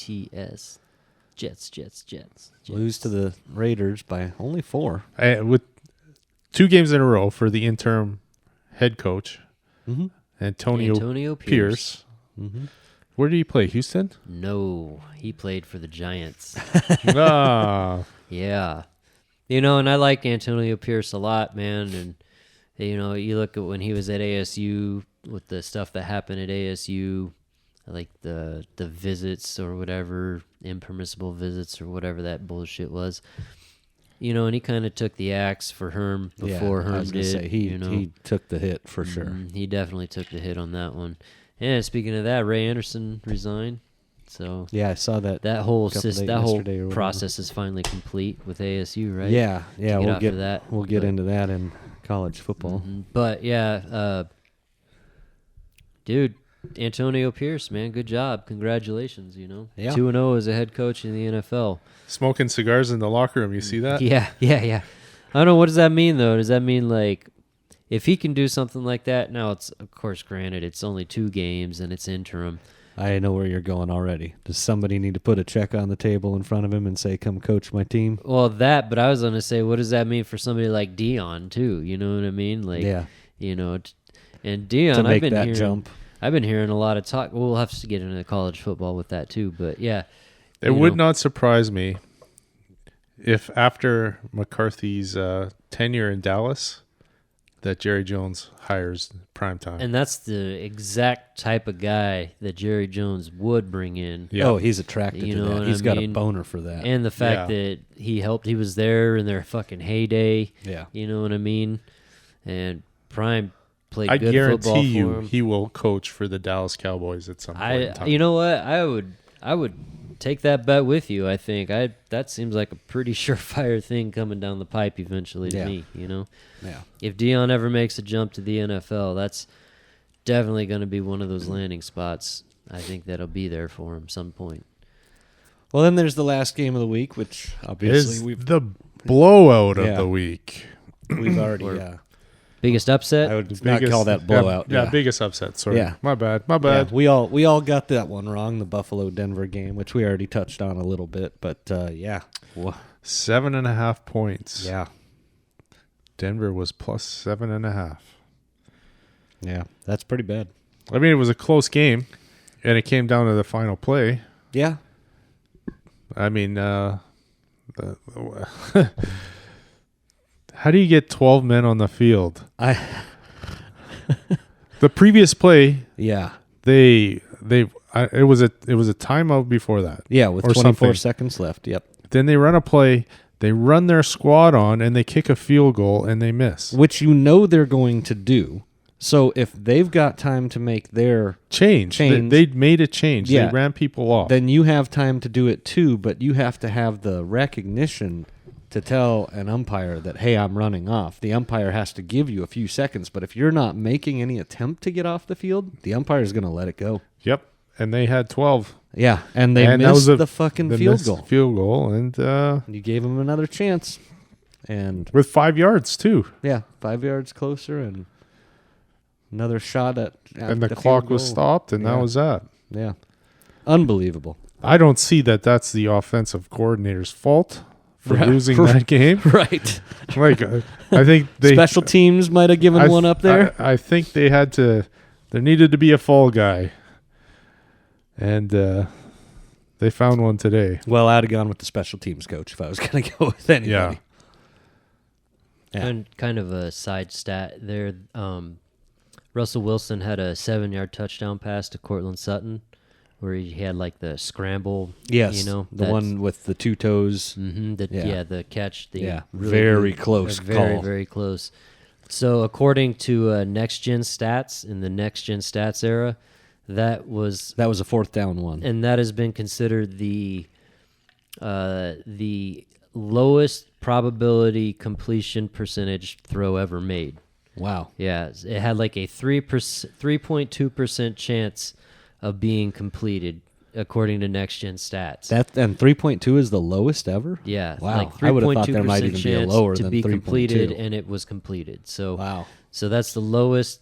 Jets. lose to the Raiders by only 4. With 2 games in a row for the interim head coach, Mm-hmm. Antonio Pierce. Mm-hmm. Where did he play? Houston? No, he played for the Giants. Ah, Yeah. And I like Antonio Pierce a lot, man. And, you look at when he was at ASU with the stuff that happened at ASU, like the visits or whatever, impermissible visits or whatever that bullshit was. And he kind of took the axe for Herm before I Herm was gonna did. say, he took the hit for sure. He definitely took the hit on that one. And speaking of that, Ray Anderson resigned. So Yeah, I saw that. that whole Couple days that whole yesterday or whatever. process is finally complete with ASU, right? Yeah, get we'll after get that, we'll get but- into that in college football. But yeah, dude, Antonio Pierce, man, good job, congratulations. Yeah. 2-0 as a head coach in the NFL. Smoking cigars in the locker room. You see that? Yeah. I don't know, what does that mean though? Does that mean like if he can do something like that? Now it's, of course, granted, it's only 2 games and it's interim. I know where you're going already. Does somebody need to put a check on the table in front of him and say, "Come coach my team"? Well, but I was gonna say, what does that mean for somebody like Dion too? You know what I mean? Like, Yeah. And Dion, To make I've been that hearing, jump. I've been hearing a lot of talk. We'll have to get into college football with that too. But yeah, It would not surprise me if after McCarthy's tenure in Dallas, that Jerry Jones hires primetime. And that's the exact type of guy that Jerry Jones would bring in. Yeah. Oh, he's attracted You to know that. what He's I got a mean? boner for that. And the fact that he was there in their fucking heyday. Yeah. You know what I mean? And Prime played I good football guarantee for you him. he will coach for the Dallas Cowboys at some point in time. You know what? I would take that bet with you. I think that seems like a pretty surefire thing coming down the pipe eventually to Yeah. me. Yeah. If Dion ever makes a jump to the NFL, that's definitely going to be one of those landing spots. I think that'll be there for him some point. Well, then there's the last game of the week, which obviously Is we've the blowout of Yeah. the week. already. Or- Yeah. Biggest upset? I would not call that blowout. Yeah, biggest upset. Sorry. Yeah. My bad. Yeah, we all got that one wrong, the Buffalo-Denver game, which we already touched on a little bit. But, yeah. 7.5 points. Yeah. Denver was plus 7.5. Yeah. That's pretty bad. I mean, it was a close game, and it came down to the final play. Yeah. I mean, how do you get 12 men on the field? The previous play, Yeah. it was a timeout before that. Yeah, with Or 24 something. seconds left. Yep. Then they run a play, they run their squad on, and they kick a field goal, and they miss. Which you know they're going to do. So if they've got time to make their Change. Change. They made a change. Yeah. They ran people off. then you have time to do it too, but you have to have the recognition to tell an umpire that, hey, I'm running off. The umpire has to give you a few seconds, but if you're not making any attempt to get off the field, the umpire is going to let it go. Yep. And they had 12. Yeah, and they And that missed was the fucking They field missed goal. Field goal, and You gave them another chance. And, with 5 yards, too. yeah, 5 yards closer and another shot at And the field clock was goal. stopped, and that Yeah. was that. Yeah. Unbelievable. I don't see that's the offensive coordinator's fault for Right. losing that game. Right. Like, I think they Special teams might have given one up there. I think they had to. There needed to be a fall guy, and they found one today. Well, I'd have gone with the special teams coach if I was going to go with anybody. Yeah. Kind of a side stat there. Russell Wilson had a 7-yard touchdown pass to Cortland Sutton, where he had like the scramble. Yes, the the one with the two toes. Yeah. The catch. Yeah, really very good- close Very, call. very close. So according to Next Gen Stats, in the Next Gen Stats era, that was That was a fourth down one. and that has been considered the lowest probability completion percentage throw ever made. Wow. Yeah, it had like a 3.2% chance of being completed, according to Next Gen Stats. That and 3.2 is the lowest ever? Yeah, Wow. like I would have thought there 3.2% might even be a chance lower to than be 3.2. completed, and it was completed. So Wow. So that's the lowest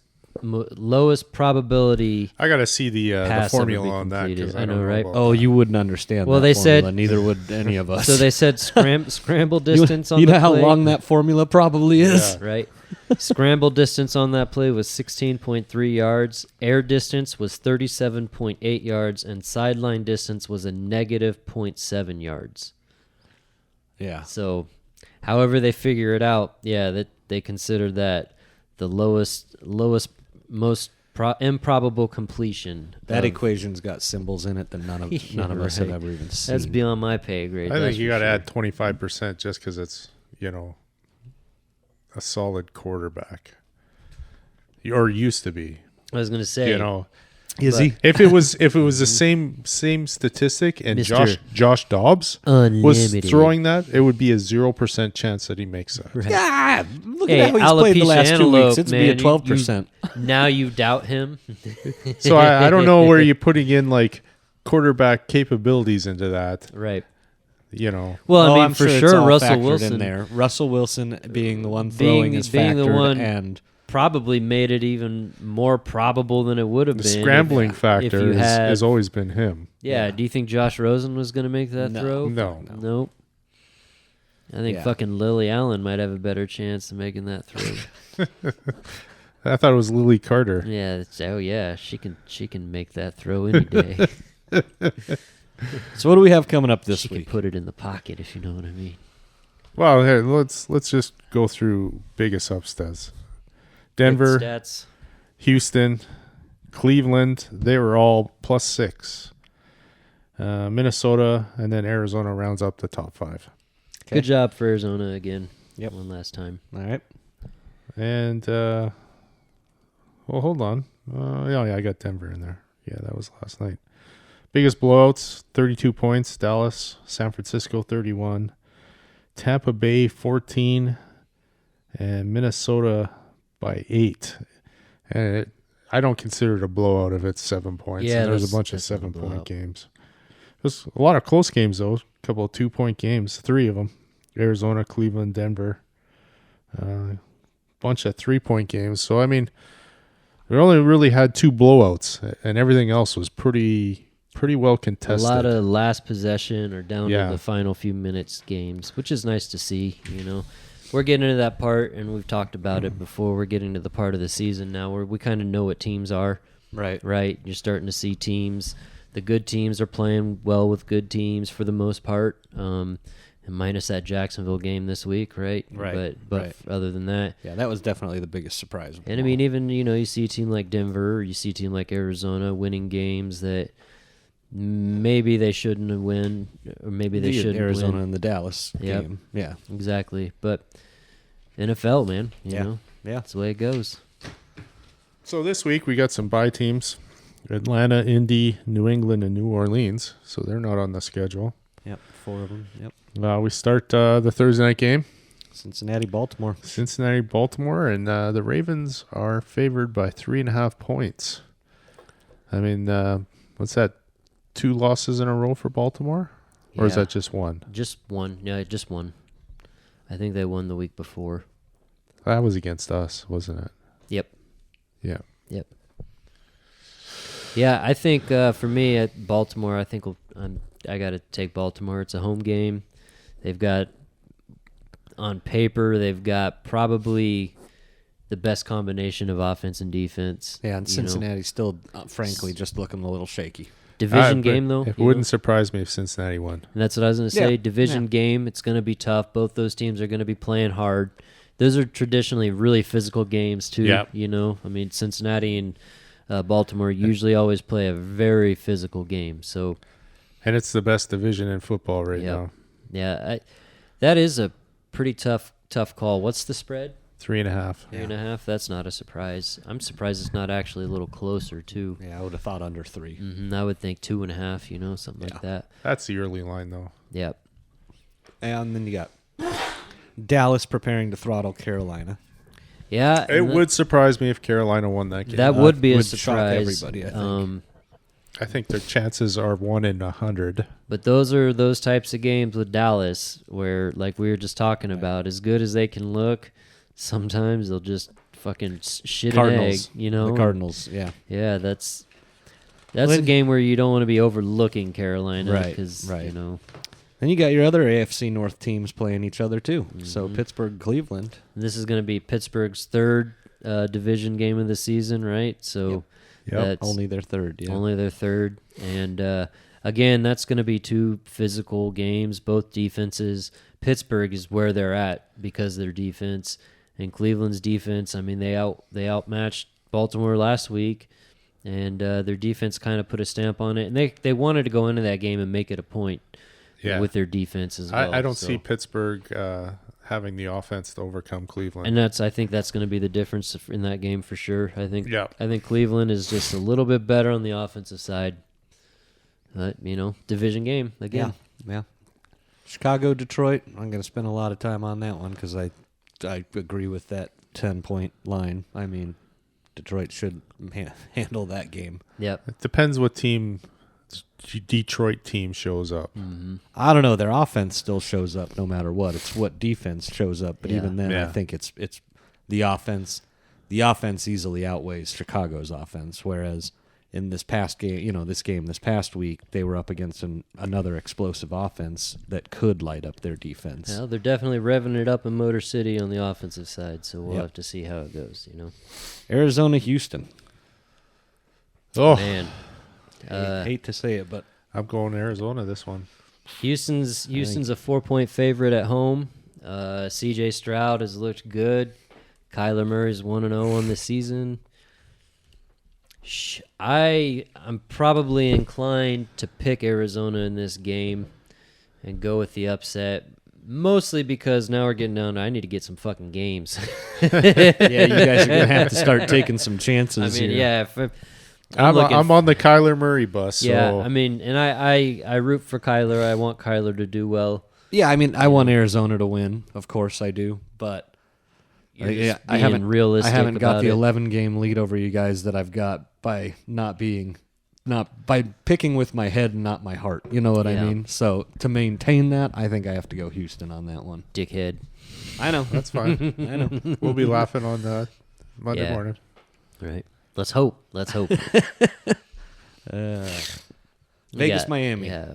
probability. I got to see the Pass formula ever be on that. 'Cause completed. I I know, don't right? about Oh, that. you wouldn't understand Well, that they formula, said- neither would any of us. So they said scramble distance on you the know how play. long that formula probably is? Right. Scramble distance on that play was 16.3 yards. Air distance was 37.8 yards, and sideline distance was a negative 0.7 yards. Yeah. So, however they figure it out, yeah, that they consider that the lowest, most improbable completion. That of- equation's got symbols in it that none of Yeah, us have right. ever even seen. That's beyond my pay grade. I that's think you for got to sure. add 25% just because it's a solid quarterback, or used to be. I was gonna say, Is he? If it was the same statistic and Mr. Josh Dobbs was Unlimited. throwing that, it would be a 0% chance that he makes that. Right. Yeah, look Hey, at how he's played the alopecia last 2 antelope, weeks. It's man, be a you- 12%. Now you doubt him. So I don't know where you're putting in like quarterback capabilities into that. Right. You know, Well, I mean, I'm for it's sure, all Russell factored Wilson in there. Russell Wilson being the one Being- throwing is being the factored, one- and probably made it even more probable than it would have the been. scrambling if factor you had, has always been him. Yeah. Do you think Josh Rosen was going to make that No. throw? No. Nope. I think Yeah. fucking Lily Allen might have a better chance of making that throw. I thought it was Lily Carter. Yeah. Yeah. She can make that throw any day. so what do we have coming up this she week? can put it in the pocket, if you know what I mean. Well, here, let's just go through biggest upsets. Denver, Stats. Houston, Cleveland, they were all +6. Minnesota, and then Arizona rounds up the top 5. Okay. Good job for Arizona again. Yep. One last time. All right. And, well, hold on. Yeah, I got Denver in there. Yeah, that was last night. Biggest blowouts, 32 points, Dallas, San Francisco, 31. Tampa Bay, 14. And Minnesota by 8. And I don't consider it a blowout if it's 7 points. Yeah, And there's a that's bunch of definitely a 7-point blowout. games. There's a lot of close games, though. A couple of 2-point games, 3 of them. Arizona, Cleveland, Denver. Bunch of 3-point games. So, I mean, we only really had 2 blowouts, and everything else was pretty well contested. A lot of last possession or down Yeah. to the final few minutes games, which is nice to see, you know. We're getting into that part, and we've talked about it before. We're getting to the part of the season now where we kind of know what teams are, Right. right? You're starting to see teams. The good teams are playing well with good teams for the most part, and minus that Jacksonville game this week, right? Right, But right. other than that, Yeah, that was definitely the biggest surprise. of and I them mean, all. even, you know, you see a team like Denver, or you see a team like Arizona winning games that maybe they shouldn't have win, or maybe they The shouldn't Arizona win. and the Dallas Yep. game. Yeah. Exactly. But NFL, man, you know, Yeah. that's the way it goes. So this week we got some bye teams. Atlanta, Indy, New England, and New Orleans. So they're not on the schedule. Yep. 4 of them. Yep. We start the Thursday night game. Cincinnati, Baltimore. Cincinnati, Baltimore, and the Ravens are favored by 3.5 points. I mean, what's that? 2 losses in a row for Baltimore? Or is Yeah. that just one? Just one. Yeah, just one. I think they won the week before. That was against us, wasn't it? Yep. Yeah. Yep. Yeah, I think for me at Baltimore, I think I got to take Baltimore. It's a home game. They've got, on paper, they've got probably the best combination of offense and defense. Yeah, and you know. Cincinnati's still, frankly, just looking a little shaky. Division But game, though. It you wouldn't know? surprise me if Cincinnati won. And that's what I was going to say. Yeah, Division yeah. game, it's going to be tough. Both those teams are going to be playing hard. Those are traditionally really physical games, too. Yeah. You know, I mean, Cincinnati and Baltimore usually always play a very physical game. So, And it's the best division in football right Yep. now. yeah, that is a pretty tough call. What's the spread? 3.5. 3.5? That's not a surprise. I'm surprised it's not actually a little closer, too. Yeah, I would have thought under 3. I would think 2.5, you know, something like that. That's the early line, though. Yep. And then you got Dallas preparing to throttle Carolina. Yeah. It and would surprise me if Carolina won that game. That would be a would shock surprise. everybody, I think. I think their chances are 1 in 100. But those are those types of games with Dallas where, like we were just talking about, as good as they can look, sometimes they'll just fucking shit an egg, Cardinals. you know? The Cardinals, yeah. Yeah, that's a When- game where you don't want to be overlooking Carolina. Right, Because, right. you know, Then you got your other AFC North teams playing each other, too. So Mm-hmm. Pittsburgh, Cleveland. this is going to be Pittsburgh's third division game of the season, right? So Yep. that's Only their third, yeah. only their third. And again, that's going to be 2 physical games, both defenses. Pittsburgh is where they're at because of their defense. And Cleveland's defense, I mean, they outmatched Baltimore last week, and their defense kind of put a stamp on it. And they wanted to go into that game and make it a point Yeah. with their defense as well. I don't so. see Pittsburgh having the offense to overcome Cleveland. And I think that's going to be the difference in that game for sure. I think Cleveland is just a little bit better on the offensive side. But, division game again. Yeah. Chicago, Detroit. I'm going to spend a lot of time on that one because I agree with that 10-point line. I mean, Detroit should handle that game. Yep. It depends what Detroit team shows up. Mm-hmm. I don't know. Their offense still shows up no matter what. It's what defense shows up. But even then, I think it's the offense. The offense easily outweighs Chicago's offense. Whereas in this past game, this past week, they were up against another explosive offense that could light up their defense. Well, they're definitely revving it up in Motor City on the offensive side. So we'll have to see how it goes. Arizona, Houston. Oh man. Hate to say it, but I'm going Arizona this one. Houston's a 4-point favorite at home. C.J. Stroud has looked good. Kyler Murray's 1-0 on the season. I'm probably inclined to pick Arizona in this game and go with the upset, mostly because now we're getting down to I need to get some fucking games. yeah, you guys are going to have to start taking some chances. I mean, here. yeah. I'm on the Kyler Murray bus. Yeah, so. I mean, and I root for Kyler. I want Kyler to do well. Yeah, I mean, I want Arizona to win. Of course I do, but I haven't realistic. I haven't got about the it. 11-game lead over you guys that I've got by by picking with my head and not my heart. You know what I mean? So to maintain that, I think I have to go Houston on that one. Dickhead. I know. That's fine. I know. We'll be laughing on Monday morning. Right. Let's hope. Vegas, Miami. Yeah.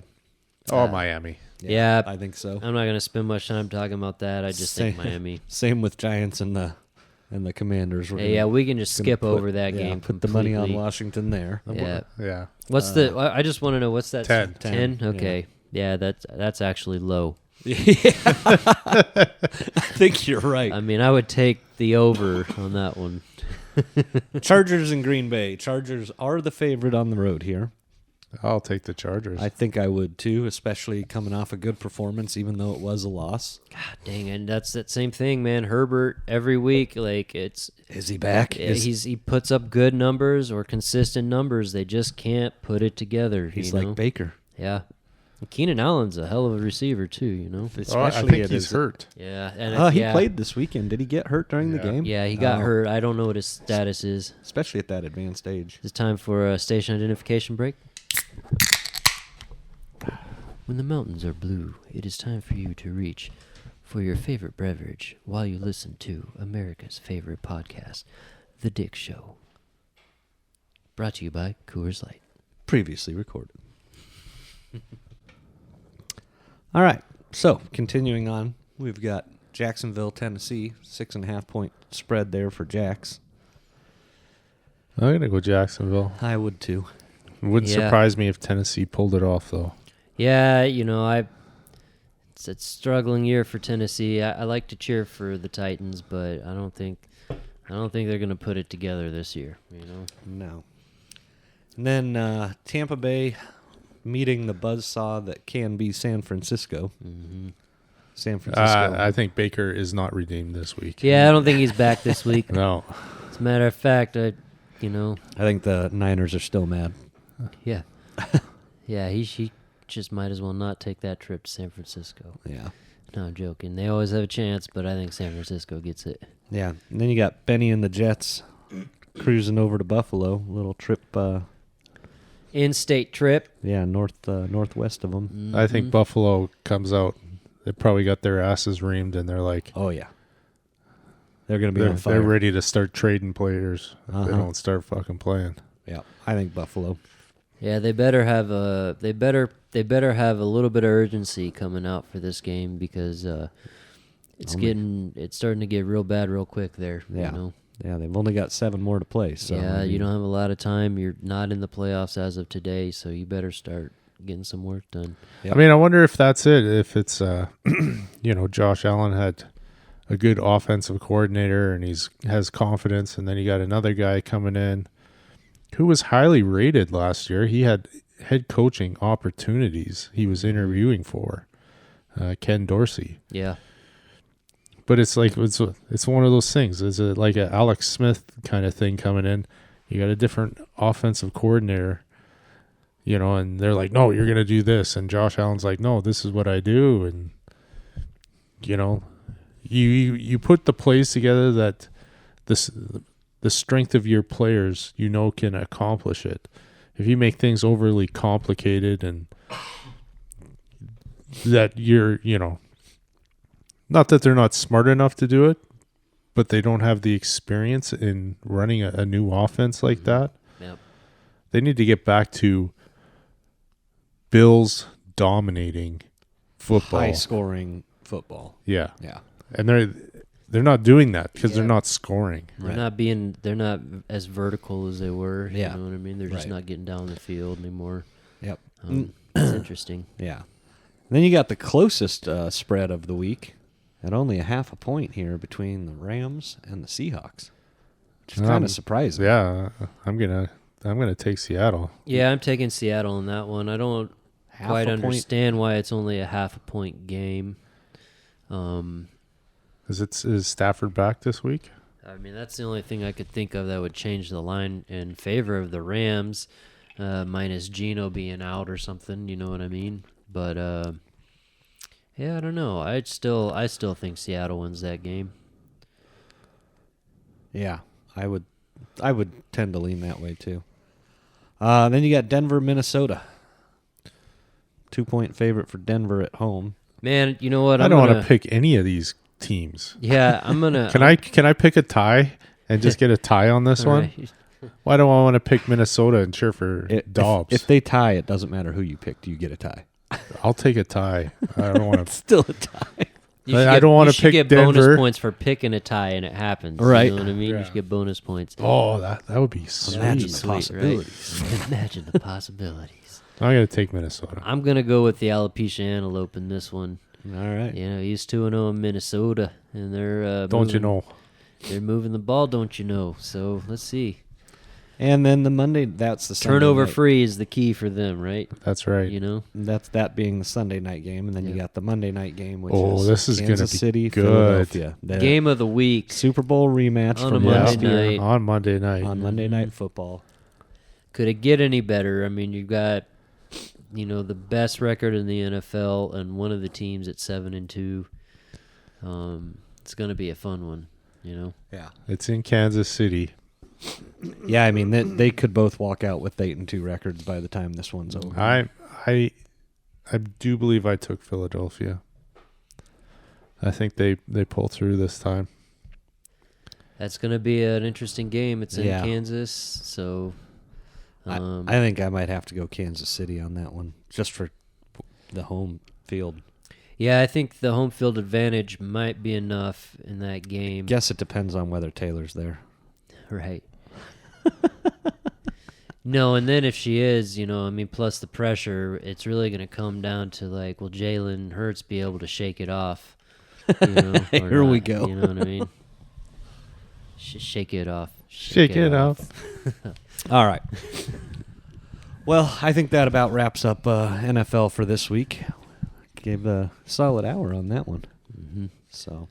Miami. Yeah. I think so. I'm not going to spend much time talking about that. I just think Miami. Same with Giants and the Commanders. We can just skip over that game. Put the money on Washington there. Yeah. What's I just want to know what's that? 10. 10? Okay. Yeah, that's actually low. I think you're right. I mean, I would take the over on that one. Chargers and Green Bay. Chargers are the favorite on the road here. I'll take the Chargers. I think I would too, especially coming off a good performance, even though it was a loss. God dang, and that's that same thing, man. Herbert every week, is he back? He puts up good numbers or consistent numbers. They just can't put it together. He's like Baker. Yeah. Keenan Allen's a hell of a receiver too, I think he's hurt. Yeah, and he played this weekend. Did he get hurt during the game? Yeah, he got hurt. I don't know what his status is. Especially at that advanced age. It's time for a station identification break. When the mountains are blue, it is time for you to reach for your favorite beverage while you listen to America's favorite podcast, The Dick Show. Brought to you by Coors Light. Previously recorded. All right, so continuing on, we've got Jacksonville, Tennessee, 6.5-point spread there for Jacks. I'm going to go Jacksonville. I would too. It wouldn't surprise me if Tennessee pulled it off, though. Yeah, it's a struggling year for Tennessee. I like to cheer for the Titans, but I don't think they're going to put it together this year. No. And then Tampa Bay meeting the buzzsaw that can be San Francisco. Mm-hmm. San Francisco. I think Baker is not redeemed this week. Yeah, I don't think he's back this week. No. As a matter of fact, I think the Niners are still mad. Yeah. Yeah, he just might as well not take that trip to San Francisco. Yeah. No, I'm joking. They always have a chance, but I think San Francisco gets it. Yeah. And then you got Benny and the Jets cruising over to Buffalo. Little trip. In-state trip. Yeah, northwest of them. Mm-hmm. I think Buffalo comes out. They probably got their asses reamed, and they're like, oh, yeah. They're going to be on fire. They're ready to start trading players if they don't start fucking playing. Yeah, I think Buffalo. Yeah, they better have a little bit of urgency coming out for this game because it's starting to get real bad real quick there. Yeah. Yeah, they've only got 7 more to play. So you don't have a lot of time. You're not in the playoffs as of today, so you better start getting some work done. Yep. I mean, I wonder if that's it. If it's Josh Allen had a good offensive coordinator and has confidence, and then you got another guy coming in who was highly rated last year. He had head coaching opportunities he was interviewing for, Ken Dorsey. Yeah. But it's like it's one of those things. Is it like a Alex Smith kind of thing coming in? You got a different offensive coordinator, and they're like, no, you're gonna do this, and Josh Allen's like, no, this is what I do, and you put the plays together that the strength of your players can accomplish it. If you make things overly complicated and that not that they're not smart enough to do it, but they don't have the experience in running a new offense like that. Yep. They need to get back to Bills dominating football. High scoring football. Yeah. Yeah. And they're not doing that because they're not scoring. They're not as vertical as they were. Yeah. You know what I mean? They're just Right. not getting down the field anymore. Yep. It's interesting. Yeah. And then you got the closest spread of the week at only a half a point here between the Rams and the Seahawks, which is kind of surprising. Yeah, I'm gonna take Seattle. Yeah, I'm taking Seattle in that one. I don't Half quite a point. understand why it's only a half a point game. Is Stafford back this week? I mean, that's the only thing I could think of that would change the line in favor of the Rams, minus Geno being out or something. You know what I mean? But yeah, I don't know. I still think Seattle wins that game. Yeah, I would tend to lean that way too. Then you got Denver, Minnesota. 2-point favorite for Denver at home. Man, you know what? I don't want to pick any of these teams. Yeah, I'm gonna. Can I pick a tie and just get a tie on this All one? right. Why do I want to pick Minnesota and cheer for Dobbs? If they tie, it doesn't matter who you picked. You get a tie. I'll take a tie. I don't want to. Still a tie. I don't wanna you should pick get Denver. bonus points for picking a tie and it happens. Right. You know what I mean? Yeah. You should get bonus points. Oh, that would be sweet. Imagine the Sweet, right? possibilities. Imagine the possibilities. I'm gonna take Minnesota. I'm gonna go with the alopecia antelope in this one. All right. You know, he's 2-0 in Minnesota, and they're Don't you know? They're moving the ball, don't you know? So let's see. And then the Monday, that's the Sunday Turnover night. free is the key for them, right? That's right. You know, That's that being the Sunday night game, and then you Yeah. got the Monday night game, which Oh, is this is gonna Kansas be City, good. Philadelphia. The game of the week. Super Bowl rematch On a from Monday last year night. on Monday night. on Monday Night Football. Could it get any better? I mean, you've got, the best record in the NFL, and one of the teams at 7-2. It's gonna be a fun one. Yeah. It's in Kansas City. Yeah, I mean they could both walk out with 8-2 records by the time this one's over. I do believe I took Philadelphia. I think they pull through this time. That's gonna be an interesting game. It's in Yeah. Kansas, so. I think I might have to go Kansas City on that one, just for the home field. Yeah, I think the home field advantage might be enough in that game. Guess it depends on whether Taylor's there. Right. No, and then if she is, plus the pressure, it's really going to come down to will Jalen Hurts be able to shake it off? Or Here we not, go. You know what I mean? Shake it off. Shake it off. All right. Well, I think that about wraps up NFL for this week. Gave a solid hour on that one. Mm-hmm. So